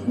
Now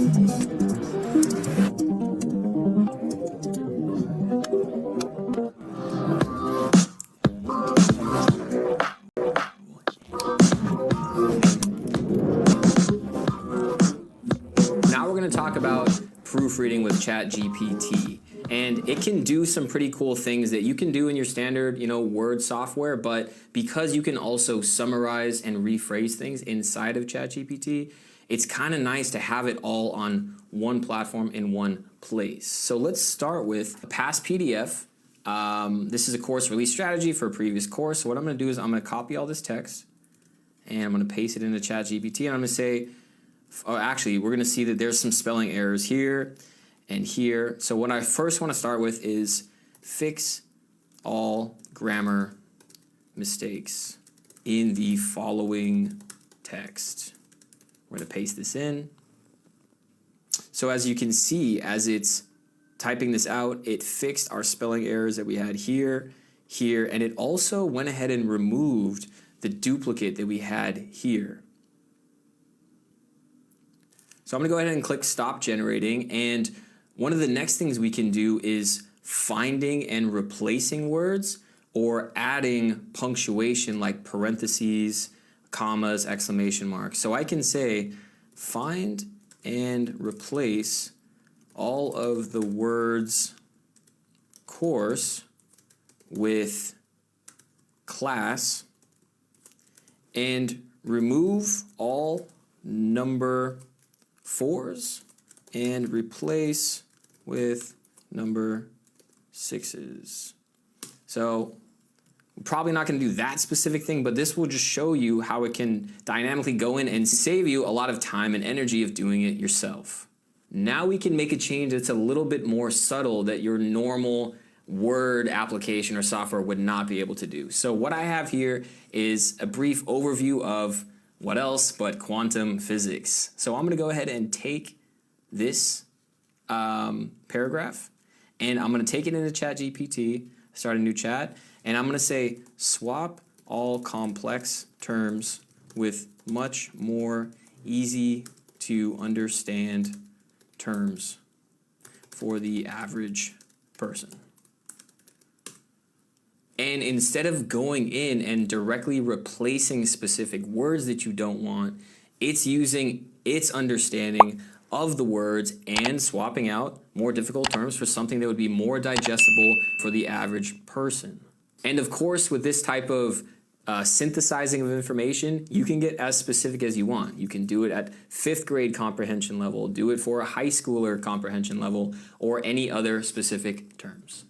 we're going to talk about proofreading with ChatGPT. And it can do some pretty cool things that you can do in your standard, Word software, but because you can also summarize and rephrase things inside of ChatGPT, it's kind of nice to have it all on one platform in one place. So let's start with a past PDF. This is a course release strategy for a previous course. So what I'm going to do is I'm going to copy all this text and I'm going to paste it into ChatGPT, and I'm going to say, actually, we're going to see that there's some spelling errors here and here. So what I first want to start with is fix all grammar mistakes in the following text. We're going to paste this in. So as you can see, as it's typing this out, it fixed our spelling errors that we had here, here, and it also went ahead and removed the duplicate that we had here. So I'm going to go ahead and click Stop Generating, and one of the next things we can do is finding and replacing words or adding punctuation like parentheses, commas, exclamation marks. So I can say find and replace all of the words course with class and remove all number 4s and replace with number 6s. So we're probably not going to do that specific thing, but this will just show you how it can dynamically go in and save you a lot of time and energy of doing it yourself. Now we can make a change that's a little bit more subtle that your normal Word application or software would not be able to do. So what I have here is a brief overview of what else but quantum physics. So I'm going to go ahead and take this paragraph and I'm going to take it into ChatGPT, start a new chat, and I'm going to say swap all complex terms with much more easy to understand terms for the average person. And instead of going in and directly replacing specific words that you don't want, it's using its understanding of the words and swapping out more difficult terms for something that would be more digestible for the average person. And of course, with this type of synthesizing of information, you can get as specific as you want. You can do it at 5th grade comprehension level, do it for a high schooler comprehension level, or any other specific terms.